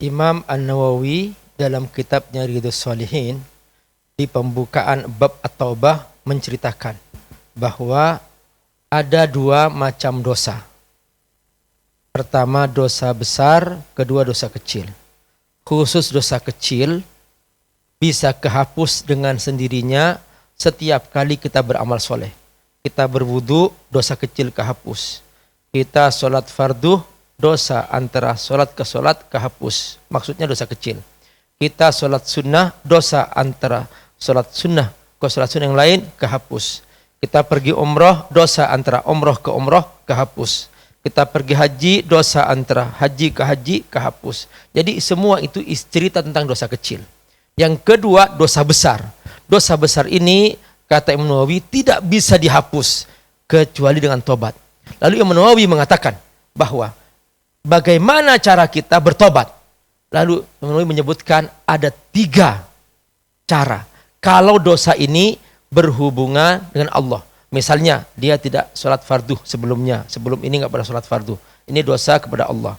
Imam An-Nawawi dalam kitabnya Riyadhus Shalihin di pembukaan bab At-Taubah menceritakan bahwa ada dua macam dosa. Pertama dosa besar, kedua dosa kecil. Khusus dosa kecil bisa kehapus dengan sendirinya setiap kali kita beramal soleh. Kita berwudu, dosa kecil kehapus. Kita sholat fardu, dosa antara sholat ke sholat kehapus. Maksudnya dosa kecil. Kita sholat sunnah, dosa antara sholat sunnah ke sholat sunnah yang lain kehapus. Kita pergi umroh, dosa antara umroh ke umroh kehapus. Kita pergi haji, dosa antara haji ke haji kehapus. Jadi semua itu cerita tentang dosa kecil. Yang kedua dosa besar. Dosa besar ini kata Imam Nawawi tidak bisa dihapus kecuali dengan tobat. Lalu Imam Nawawi mengatakan bahwa bagaimana cara kita bertobat. Lalu Imam Nawawi menyebutkan ada 3 cara. Kalau dosa ini berhubungan dengan Allah. Misalnya dia tidak sholat fardu sebelumnya. Sebelum ini nggak pernah sholat fardu. Ini dosa kepada Allah.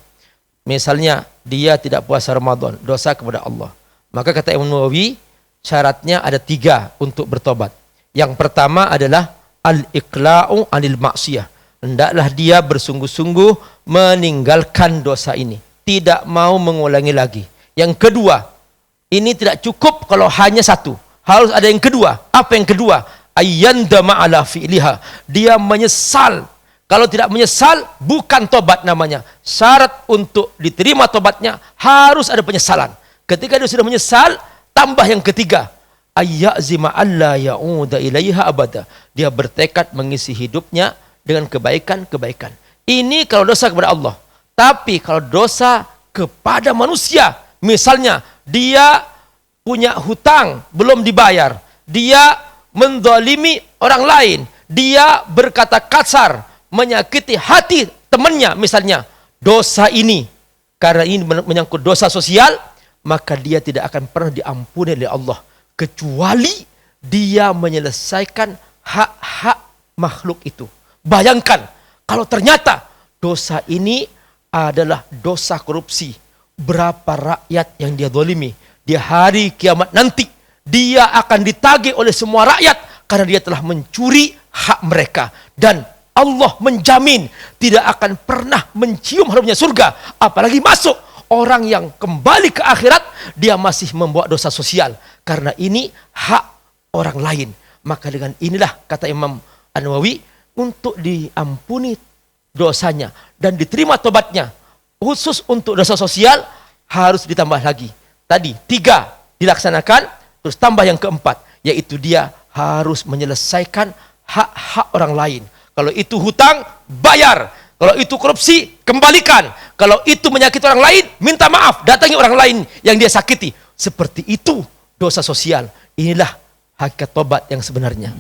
Misalnya dia tidak puasa Ramadan. Dosa kepada Allah. Maka kata Imam Nawawi syaratnya ada 3 untuk bertobat. Yang pertama adalah al-iqla'u anil maksiyah. Hendaklah dia bersungguh-sungguh meninggalkan dosa ini. Tidak mau mengulangi lagi. Yang kedua, ini tidak cukup kalau hanya satu. Harus ada yang kedua. Apa yang kedua? Ayyandama ala fi'liha. Dia menyesal. Kalau tidak menyesal, bukan tobat namanya. Syarat untuk diterima tobatnya harus ada penyesalan. Ketika dia sudah menyesal, tambah yang ketiga. Ayyazima alla ya'uda ilaiha abada. Dia bertekad mengisi hidupnya dengan kebaikan-kebaikan. Ini kalau dosa kepada Allah. Tapi kalau dosa kepada manusia, misalnya dia punya hutang belum dibayar, dia menzalimi orang lain, dia berkata kasar, menyakiti hati temannya misalnya. Dosa ini, karena ini menyangkut dosa sosial, maka dia tidak akan pernah diampuni oleh Allah. Kecuali dia menyelesaikan hak-hak makhluk itu. Bayangkan, kalau ternyata dosa ini adalah dosa korupsi. Berapa rakyat yang dia zalimi. Di hari kiamat nanti, dia akan ditagih oleh semua rakyat karena dia telah mencuri hak mereka. Dan Allah menjamin tidak akan pernah mencium harumnya surga. Apalagi masuk orang yang kembali ke akhirat, dia masih membawa dosa sosial. Karena ini hak orang lain. Maka dengan inilah kata Imam An-Nawawi, untuk diampuni dosanya dan diterima tobatnya, khusus untuk dosa sosial harus ditambah lagi. Tadi 3 dilaksanakan, terus tambah yang keempat, yaitu dia harus menyelesaikan hak-hak orang lain. Kalau itu hutang, bayar. Kalau itu korupsi, kembalikan. Kalau itu menyakiti orang lain, minta maaf, datangi orang lain yang dia sakiti. Seperti itu dosa sosial. Inilah hakikat tobat yang sebenarnya.